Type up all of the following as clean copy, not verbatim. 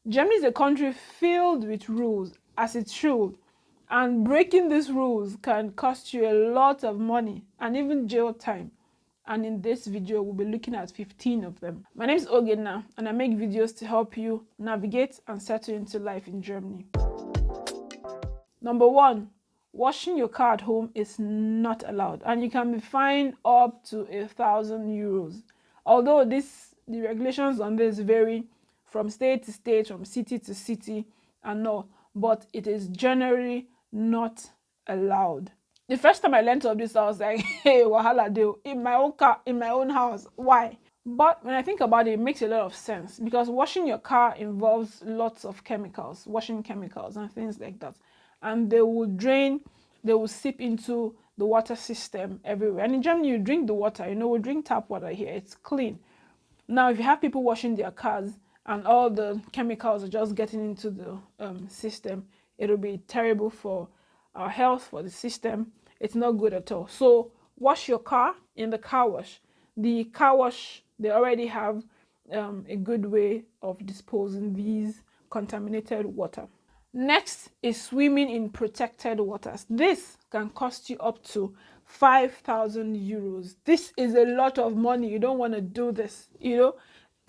Germany is a country filled with rules, as it should, and breaking these rules can cost you a lot of money and even jail time. And in this video, we'll be looking at 15 of them. My name is Ogena, and I make videos to help you navigate and settle into life in Germany. Number one, washing your car at home is not allowed, and you can be fined up to 1,000 euros. Although the regulations on this vary from state to state, from city to city, and all, but it is generally not allowed. The first time I learned of this, I was like, hey, wahala deal, in my own car, in my own house. Why? But when I think about it, it makes a lot of sense, because washing your car involves lots of chemicals, washing chemicals and things like that. And they will drain, they will seep into the water system everywhere. And in Germany, you drink the water, we drink tap water here, it's clean. Now, if you have people washing their cars and all the chemicals are just getting into the system, it'll be terrible for our health, for the system. It's not good at all. So wash your car in the car wash. The car wash, they already have a good way of disposing these contaminated water. Next is swimming in protected waters. This can cost you up to 5,000 euros. This is a lot of money. You don't want to do this,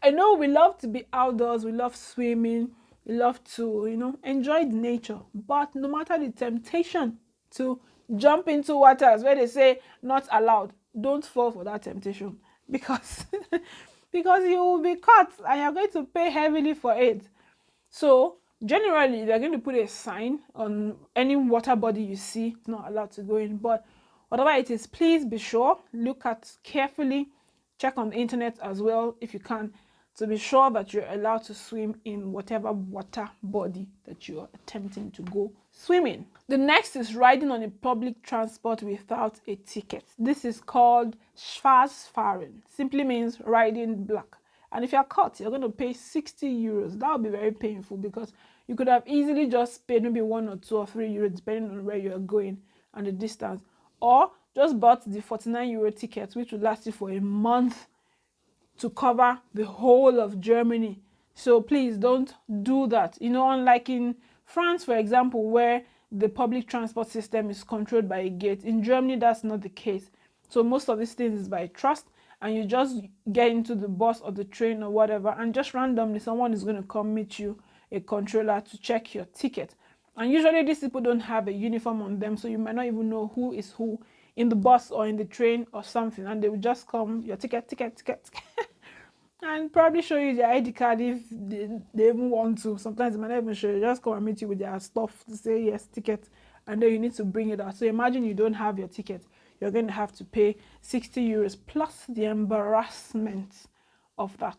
I know we love to be outdoors, we love swimming, we love to, enjoy the nature. But no matter the temptation to jump into waters where they say not allowed, don't fall for that temptation, because because you will be caught and you're going to pay heavily for it. So generally, they're going to put a sign on any water body you see, it's not allowed to go in. But whatever it is, please be sure, look at carefully, check on the internet as well if you can, to be sure that you're allowed to swim in whatever water body that you are attempting to go swimming. The next is riding on a public transport without a ticket. This is called Schwarzfahren. Simply means riding black. And if you're caught, you're going to pay 60 euros. That would be very painful, because you could have easily just paid maybe 1 or 2 or 3 euros depending on where you're going and the distance. Or just bought the 49 euro ticket, which will last you for a month to cover the whole of Germany. So please don't do that. Unlike in France, for example, where the public transport system is controlled by a gate, in Germany, that's not the case. So most of these things is by trust, and you just get into the bus or the train or whatever, and just randomly someone is going to come meet you, a controller, to check your ticket. And usually these people don't have a uniform on them, so you might not even know who is who in the bus or in the train or something, and they will just come, your ticket, and probably show you their ID card if they even want to. Sometimes they might not even show you, just come and meet you with their stuff to say yes, ticket, and then you need to bring it out. So imagine you don't have your ticket, you're going to have to pay 60 euros plus the embarrassment of that.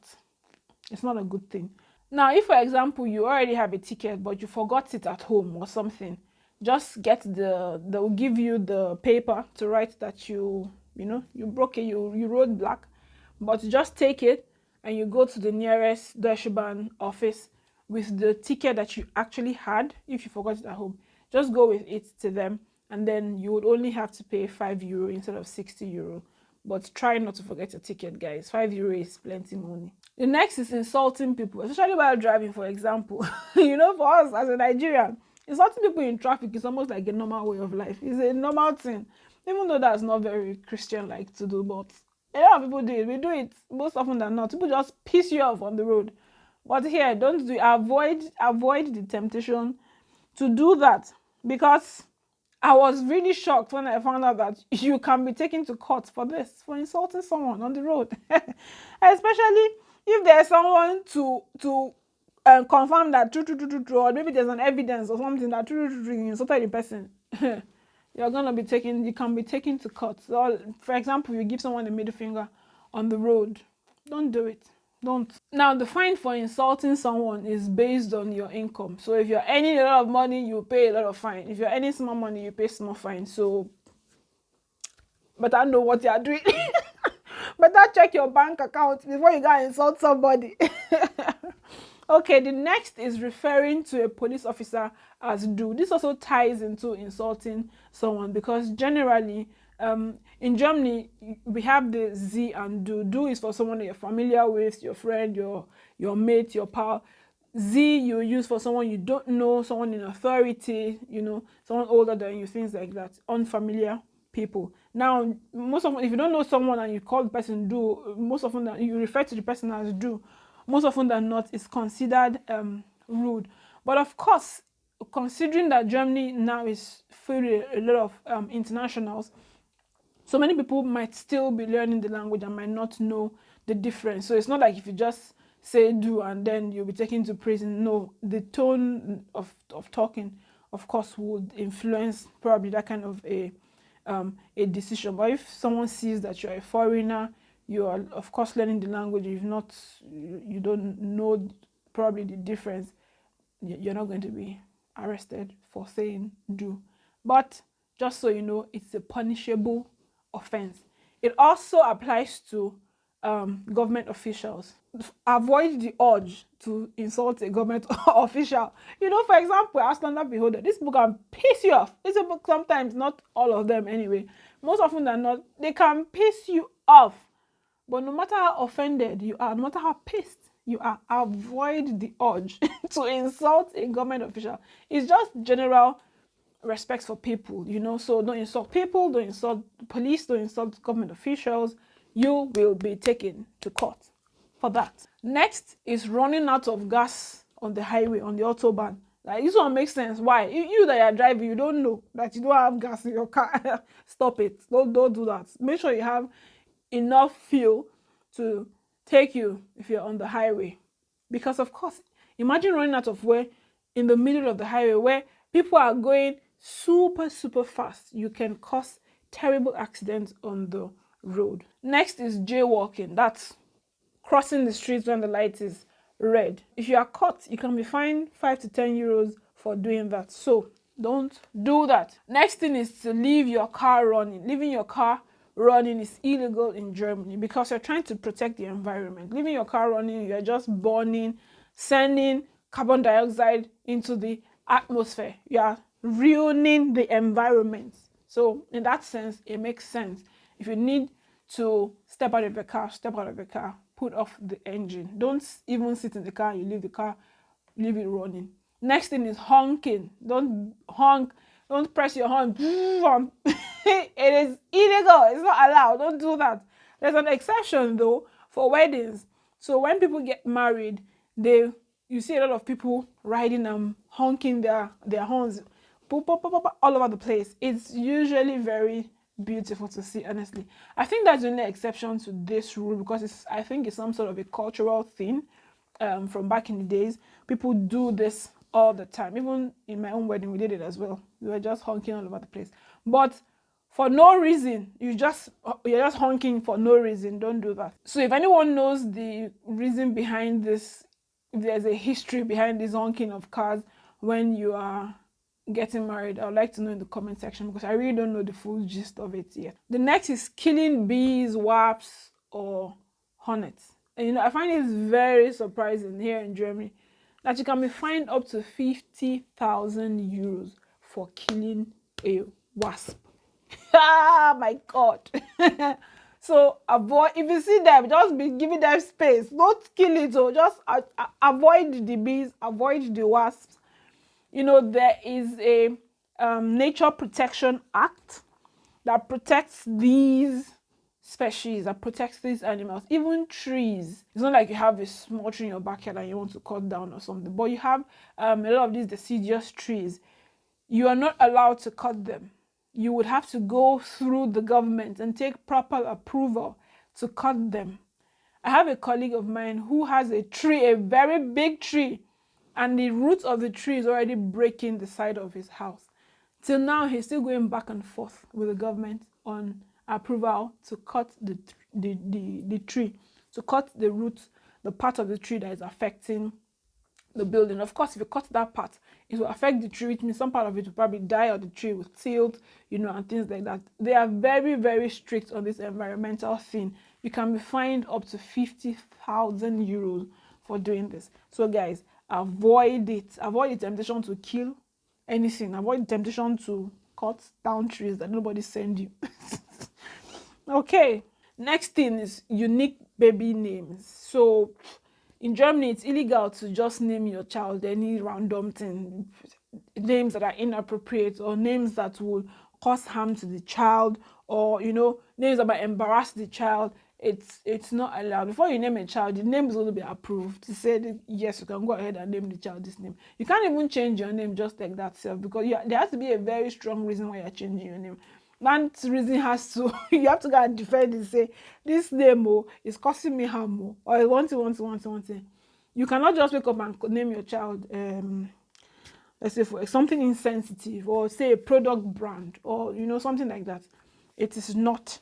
It's not a good thing. Now, if for example you already have a ticket but you forgot it at home or something, just they'll give you the paper to write that you broke it, you wrote black, but just take it and you go to the nearest Deutsche Bahn office with the ticket that you actually had. If you forgot it at home, just go with it to them, and then you would only have to pay 5 euro instead of 60 euro. But try not to forget your ticket, guys. 5 euro is plenty money. The next is insulting people, especially while driving, for example. For us as a Nigerian, insulting people in traffic is almost like a normal way of life. It's a normal thing, even though that's not very Christian-like to do, but a lot of people do it. We do it most often than not. People just piss you off on the road. But here, don't do it. Avoid the temptation to do that, because I was really shocked when I found out that you can be taken to court for this, for insulting someone on the road. Especially if there's someone to confirm that true, or maybe there's an evidence or something that true, you insulted the person. You can be taken to court. So, for example, you give someone a middle finger on the road. Don't do it. Don't. Now, the fine for insulting someone is based on your income. So if you're earning a lot of money, you pay a lot of fine. If you're earning small money, you pay small fine. So, but I know what you're doing. Better check your bank account before you go and insult somebody. Okay, the next is referring to a police officer as "du." This also ties into insulting someone, because generally, in Germany, we have the "Sie" and "du." "Du" is for someone you're familiar with, your friend, your mate, your pal. Z you use for someone you don't know, someone in authority, someone older than you, things like that. Unfamiliar people. Now, most often, if you don't know someone and you call the person do, most often that you refer to the person as do, most often than not, it's considered rude. But of course, considering that Germany now is filled with a lot of internationals, so many people might still be learning the language and might not know the difference. So it's not like if you just say do and then you'll be taken to prison. No, the tone of talking, of course, would influence probably that kind of a decision. But if someone sees that you're a foreigner, you are of course learning the language, you don't know probably the difference, you're not going to be arrested for saying do. But just so you know, it's a punishable offense. It also applies to government officials. Avoid the urge to insult a government official. For example, as standard beholder, this book can piss you off. It's a book sometimes, not all of them anyway. Most often than not, they can piss you off. But no matter how offended you are, no matter how pissed you are, avoid the urge to insult a government official. It's just general respect for people, So don't insult people, don't insult the police, don't insult government officials. You will be taken to court for that. Next is running out of gas on the highway, on the autobahn. Like, this one makes sense. Why? You that are driving, you don't know that you don't have gas in your car. Stop it. Don't do that. Make sure you have enough fuel to take you if you're on the highway. Because of course, imagine running out of fuel in the middle of the highway where people are going super fast. You can cause terrible accidents on the road. Next is jaywalking. That's crossing the streets when the light is red. If you are caught, you can be fined 5 to 10 euros for doing that. So don't do that. Next thing is to leave your car running. Leaving your car running is illegal in Germany because you're trying to protect the environment. Leaving your car running, you're just burning, sending carbon dioxide into the atmosphere. You are ruining the environment. So in that sense, it makes sense. If you need to step out of your car, step out of your car, put off the engine. Don't even sit in the car, you leave the car, leave it running. Next thing is honking. Don't honk, don't press your horn. It is illegal, it's not allowed, don't do that. There's an exception though for weddings. So when people get married, you see a lot of people riding and honking their horns all over the place. It's usually very beautiful to see, honestly. I think that's the only exception to this rule because I think it's some sort of a cultural thing from back in the days. People do this all the time. Even in my own wedding, we did it as well. We were just honking all over the place. But for no reason, you're just honking for no reason. Don't do that. So if anyone knows the reason behind this, if there's a history behind this honking of cars when you are getting married, I would like to know in the comment section because I really don't know the full gist of it yet. The next is killing bees, wasps, or hornets. And I find it very surprising here in Germany that you can be fined up to 50,000 euros for killing a wasp. Ah, my God. So avoid, if you see them, just be giving them space. Don't kill it, or just avoid the bees, avoid the wasps. There is a Nature Protection Act that protects these species, that protects these animals, even trees. It's not like you have a small tree in your backyard and you want to cut down or something, but you have a lot of these deciduous trees. You are not allowed to cut them. You would have to go through the government and take proper approval to cut them. I have a colleague of mine who has a tree, a very big tree, and the roots of the tree is already breaking the side of his house. Till now, he's still going back and forth with the government on approval to cut the tree, to cut the roots, the part of the tree that is affecting the building. Of course, if you cut that part, it will affect the tree, which means some part of it will probably die or the tree will tilt, and things like that. They are very, very strict on this environmental thing. You can be fined up to 50,000 euros for doing this. So guys, avoid it. Avoid the temptation to kill anything. Avoid the temptation to cut down trees that nobody send you. Okay. Next thing is unique baby names. So In Germany, it's illegal to just name your child any random thing, names that are inappropriate or names that will cause harm to the child, or names that might embarrass the child. It's not allowed. Before you name a child, the name is going to be approved to say that, yes, you can go ahead and name the child this name. You can't even change your name just like that self, because there has to be a very strong reason why you're changing your name. That reason has to you have to go and defend and say this name is causing me harm, or one thing. You cannot just wake up and name your child let's say for something insensitive, or say a product brand, or something like that. It is not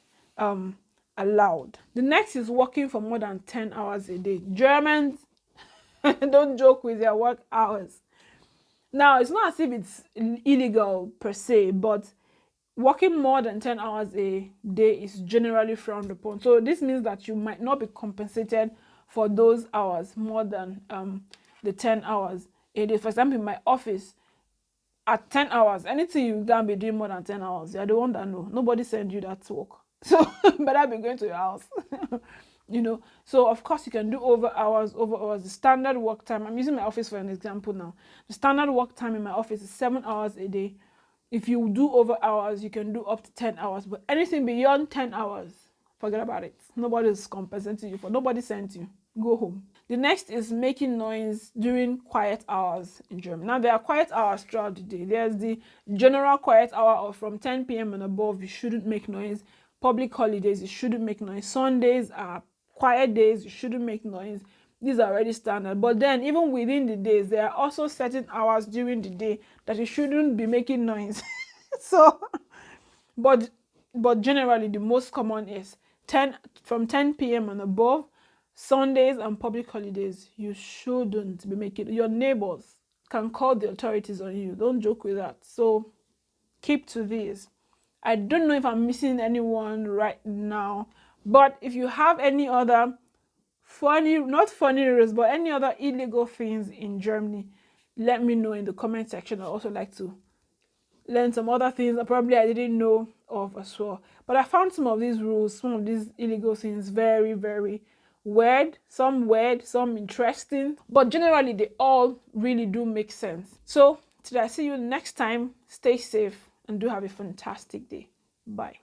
allowed. The next is working for more than 10 hours a day. Germans don't joke with their work hours. Now, it's not as if it's illegal per se, but working more than 10 hours a day is generally frowned upon. So this means that you might not be compensated for those hours more than the 10 hours a day. For example, in my office, at 10 hours, anything you can be doing more than 10 hours, you're the one that know. Nobody send you that to work. So better be going to your house. So of course you can do over hours. The standard work time, I'm using my office for an example now. The standard work time in my office is 7 hours a day. If you do over hours, you can do up to 10 hours, but anything beyond 10 hours, forget about it. Nobody's compensating you for. Nobody sent you. Go home. The next is making noise during quiet hours in Germany. Now, there are quiet hours throughout the day. There's the general quiet hour of from 10 p.m. and above. You shouldn't make noise. Public holidays, you shouldn't make noise. Sundays are quiet days. You shouldn't make noise. These are already standard. But then, even within the days, there are also certain hours during the day that you shouldn't be making noise. So, but generally, the most common is from 10 p.m. and above. Sundays and public holidays, you shouldn't be making. Your neighbors can call the authorities on you. Don't joke with that. So keep to this. I don't know if I'm missing anyone right now, but if you have any other not funny rules, but any other illegal things in Germany, let me know in the comment section. I'd also like to learn some other things that probably I didn't know of as well. But I found some of these rules, some of these illegal things very, very weird, some interesting, but generally they all really do make sense. So till I see you next time, stay safe and do have a fantastic day. Bye.